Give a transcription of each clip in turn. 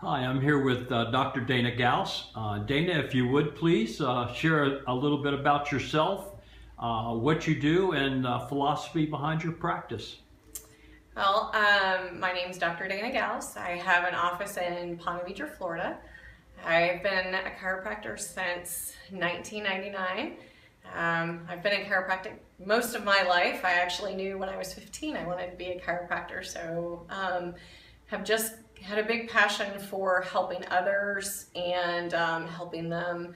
Hi, I'm here with Dr. Dana Gaus. Dana, if you would please share a little bit about yourself, what you do, and philosophy behind your practice. Well, my name is Dr. Dana Gaus. I have an office in Palm Beach, Florida. I've been a chiropractor since 1999. I've been in chiropractic most of my life. I actually knew when I was 15 I wanted to be a chiropractor, so have just had a big passion for helping others and helping them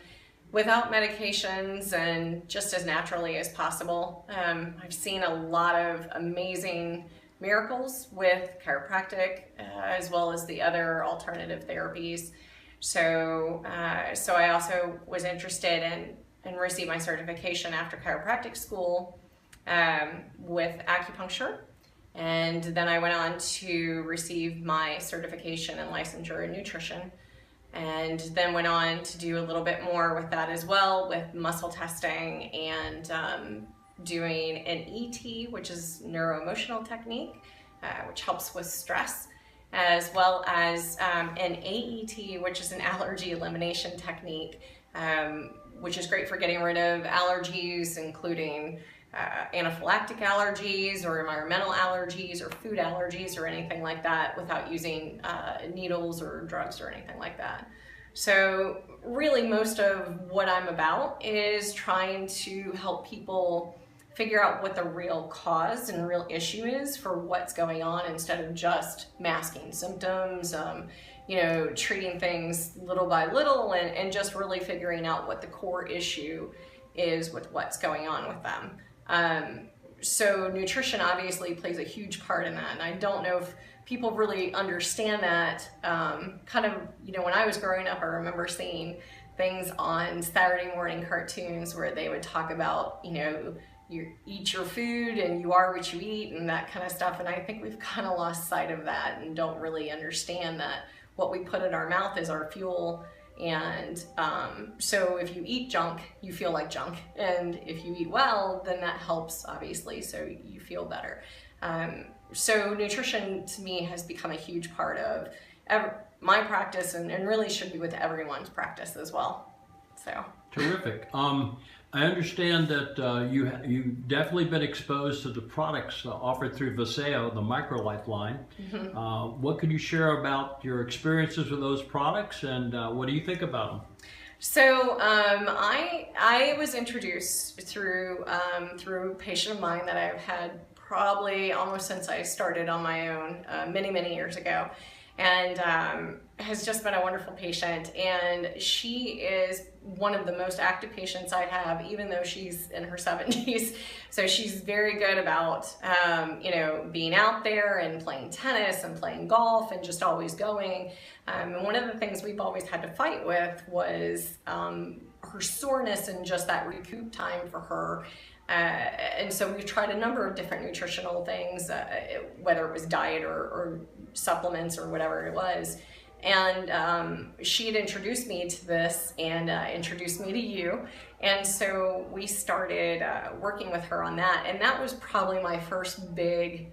without medications and just as naturally as possible. I've seen a lot of amazing miracles with chiropractic as well as the other alternative therapies. So I also was interested in receiving my certification after chiropractic school with acupuncture. And then I went on to receive my certification in licensure in nutrition, and then went on to do a little bit more with that as well, with muscle testing and doing an ET, which is neuro-emotional technique, which helps with stress, as well as an AET, which is an allergy elimination technique, which is great for getting rid of allergies, including anaphylactic allergies or environmental allergies or food allergies or anything like that, without using needles or drugs or anything like that. So really most of what I'm about is trying to help people figure out what the real cause and real issue is for what's going on, instead of just masking symptoms, treating things little by little, and just really figuring out what the core issue is with what's going on with them. So nutrition obviously plays a huge part in that, and I don't know if people really understand that. When I was growing up, I remember seeing things on Saturday morning cartoons where they would talk about, you eat your food and you are what you eat and that kind of stuff, and I think we've kind of lost sight of that and don't really understand that what we put in our mouth is our fuel. And so if you eat junk, you feel like junk. And if you eat well, then that helps, obviously, so you feel better. So nutrition to me has become a huge part of my practice, and really should be with everyone's practice as well. So Terrific. I understand that you've definitely been exposed to the products offered through Viseo, the MicroLife line. What can you share about your experiences with those products, and what do you think about them? So I was introduced through a patient of mine that I've had probably almost since I started on my own many years ago, and has just been a wonderful patient. And she is one of the most active patients I have, even though she's in her 70s. So she's very good about being out there and playing tennis and playing golf and just always going. And one of the things we've always had to fight with was her soreness and just that recoup time for her. And so we've tried a number of different nutritional things, whether it was diet or supplements or whatever it was. And she had introduced me to this and introduced me to you. And so we started working with her on that. And that was probably my first big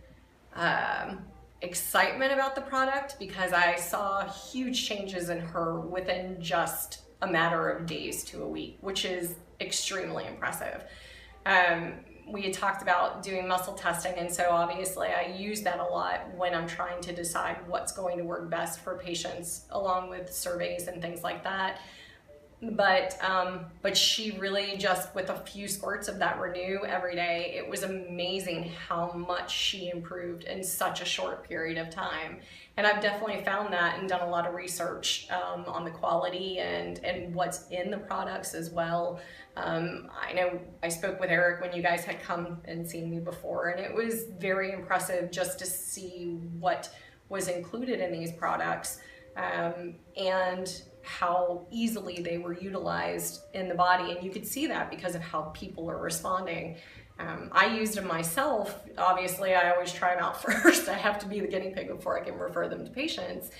excitement about the product, because I saw huge changes in her within just a matter of days to a week, which is extremely impressive. We had talked about doing muscle testing, and so obviously I use that a lot when I'm trying to decide what's going to work best for patients, along with surveys and things like that. But she really, just with a few squirts of that Renew every day, it was amazing how much she improved in such a short period of time. And I've definitely found that and done a lot of research on the quality and what's in the products as well. I know I spoke with Eric when you guys had come and seen me before, and it was very impressive just to see what was included in these products, and how easily they were utilized in the body. And you could see that because of how people are responding. I used them myself. Obviously, I always try them out first. I have to be the guinea pig before I can refer them to patients.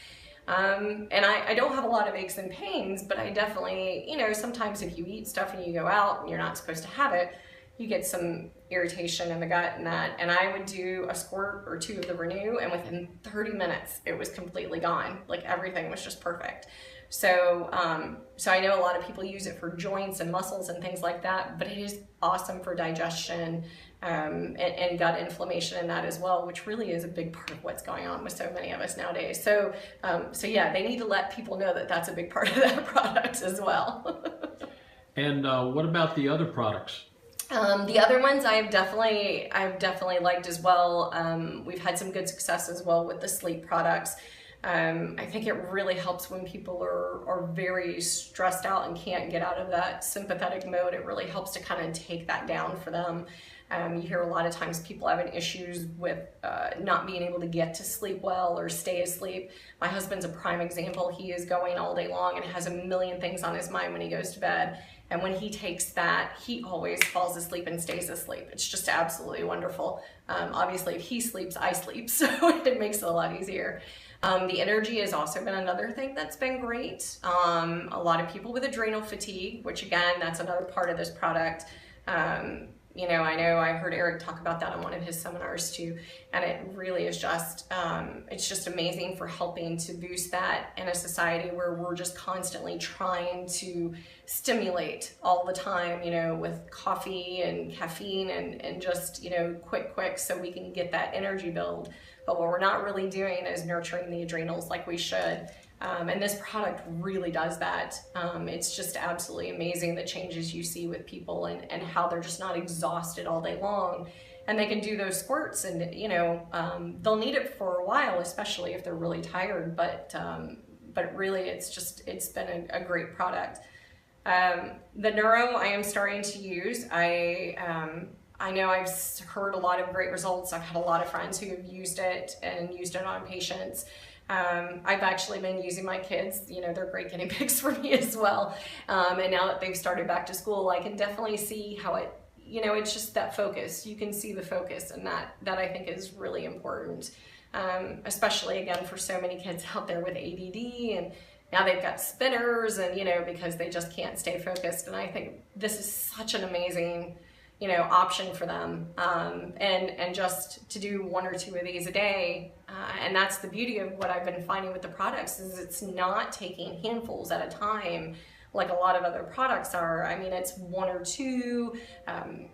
And I don't have a lot of aches and pains, but I definitely, sometimes if you eat stuff and you go out and you're not supposed to have it, you get some irritation in the gut and that, and I would do a squirt or two of the Renew, and within 30 minutes it was completely gone. Like everything was just perfect. So, so I know a lot of people use it for joints and muscles and things like that, but it is awesome for digestion and gut inflammation and that as well, which really is a big part of what's going on with so many of us nowadays. So, so yeah, they need to let people know that that's a big part of that product as well. And what about the other products? The other ones I've definitely liked as well. We've had some good success as well with the sleep products. I think it really helps when people are very stressed out and can't get out of that sympathetic mode. It really helps to kind of take that down for them. You hear a lot of times people having issues with not being able to get to sleep well or stay asleep. My husband's a prime example. He is going all day long and has a million things on his mind when he goes to bed. And when he takes that, he always falls asleep and stays asleep. It's just absolutely wonderful. Obviously, if he sleeps, I sleep, so it makes it a lot easier. The energy has also been another thing that's been great. A lot of people with adrenal fatigue, which again, that's another part of this product. You know I heard Eric talk about that on one of his seminars too, and it really is just, it's just amazing for helping to boost that in a society where we're just constantly trying to stimulate all the time, you know, with coffee and caffeine and just, you know, quick, so we can get that energy build. But what we're not really doing is nurturing the adrenals like we should. And this product really does that. It's just absolutely amazing the changes you see with people and how they're just not exhausted all day long. And they can do those squirts and, you know, they'll need it for a while, especially if they're really tired. But really it's been a great product. The Neuro I am starting to use. I know I've heard a lot of great results. I've had a lot of friends who have used it and used it on patients. I've actually been using my kids, you know, they're great guinea pigs for me as well. And now that they've started back to school, I can definitely see how it, you know, it's just that focus. You can see the focus, and that I think is really important. Especially again for so many kids out there with ADD, and now they've got spinners, and, you know, because they just can't stay focused. And I think this is such an amazing, you know, option for them, and just to do 1 or 2 of these a day, and that's the beauty of what I've been finding with the products, is it's not taking handfuls at a time like a lot of other products are. I mean, it's 1 or 2,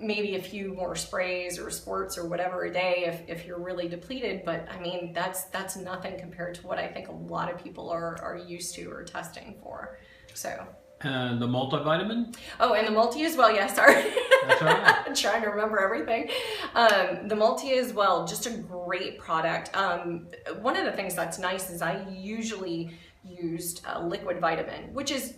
maybe a few more sprays or squirts or whatever a day if you're really depleted, but I mean, that's nothing compared to what I think a lot of people are used to or testing for. So. And the multivitamin? Oh, and the multi as well, yeah, sorry. That's all right. I'm trying to remember everything. The multi as well, just a great product. One of the things that's nice is I usually used liquid vitamin, which is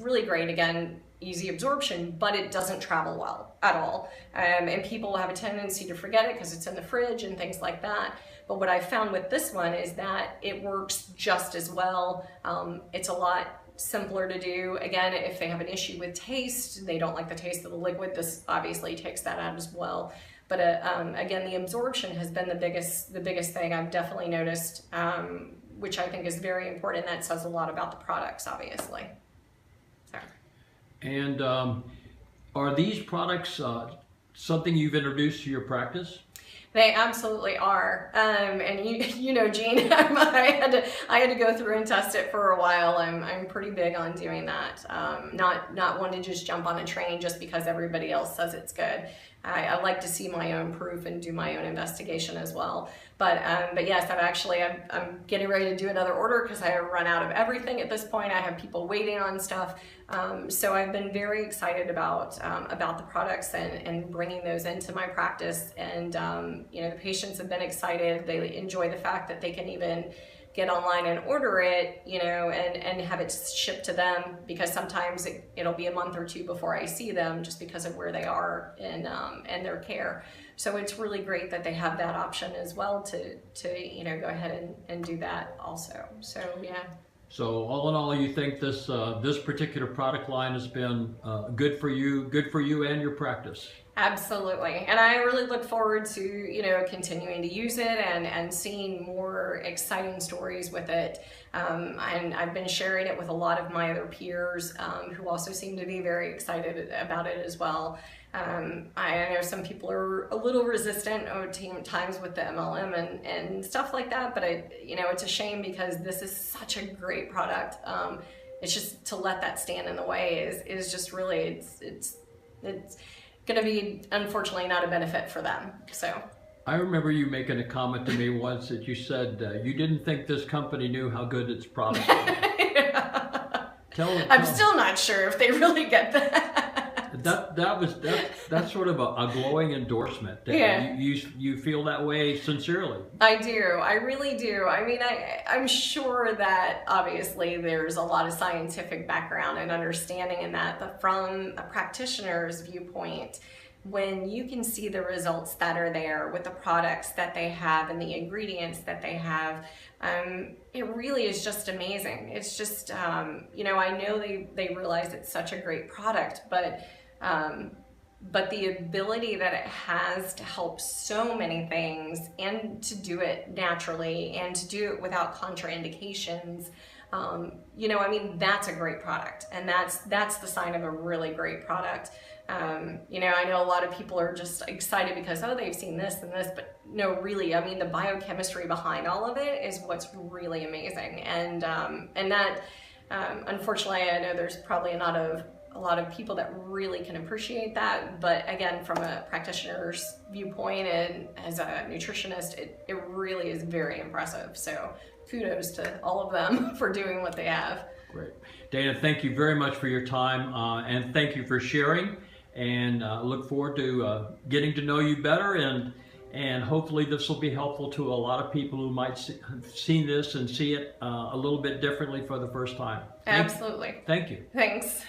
really great. Again, easy absorption, but it doesn't travel well at all. And people have a tendency to forget it because it's in the fridge and things like that. But what I found with this one is that it works just as well. It's a lot simpler to do. Again, if they have an issue with taste, they don't like the taste of the liquid, this obviously takes that out as well. But again, the absorption has been the biggest thing I've definitely noticed, which I think is very important. That says a lot about the products, obviously. So. And are these products something you've introduced to your practice? They absolutely are, and you know, Jean, I had to go through and test it for a while. I'm pretty big on doing that. Not one to just jump on a train just because everybody else says it's good. I like to see my own proof and do my own investigation as well. But yes, I'm getting ready to do another order because I have run out of everything at this point. I have people waiting on stuff. So I've been very excited about the products and bringing those into my practice. And you know, the patients have been excited. They enjoy the fact that they can even get online and order it, you know, and have it shipped to them, because sometimes it'll be a month or 2 before I see them just because of where they are in their care. So it's really great that they have that option as well to you know, go ahead and do that also. So yeah. So all in all, you think this this particular product line has been good for you and your practice? Absolutely, and I really look forward to, you know, continuing to use it and seeing more exciting stories with it. And I've been sharing it with a lot of my other peers who also seem to be very excited about it as well. I know some people are a little resistant times with the MLM and stuff like that, but it's a shame because this is such a great product. It's just to let that stand in the way is just really, it's going to be, unfortunately, not a benefit for them. So I remember you making a comment to me once that you said you didn't think this company knew how good its product was. I'm still not sure if they really get that. That's sort of a glowing endorsement. Yeah. You feel that way sincerely. I do. I really do. I mean, I'm sure that obviously there's a lot of scientific background and understanding in that, but from a practitioner's viewpoint, when you can see the results that are there with the products that they have and the ingredients that they have, it really is just amazing. It's just, I know they realize it's such a great product, but the ability that it has to help so many things and to do it naturally and to do it without contraindications, that's a great product, and that's the sign of a really great product. I know a lot of people are just excited because, oh, they've seen this and this, but no, really, I mean, the biochemistry behind all of it is what's really amazing. And that, unfortunately, I know there's probably not a lot of people that really can appreciate that. But again, from a practitioner's viewpoint and as a nutritionist, it really is very impressive. So kudos to all of them for doing what they have. Great. Dana, thank you very much for your time, and thank you for sharing. And look forward to getting to know you better, and hopefully this will be helpful to a lot of people who might have seen this and see it a little bit differently for the first time. Absolutely. Thank you. Thanks.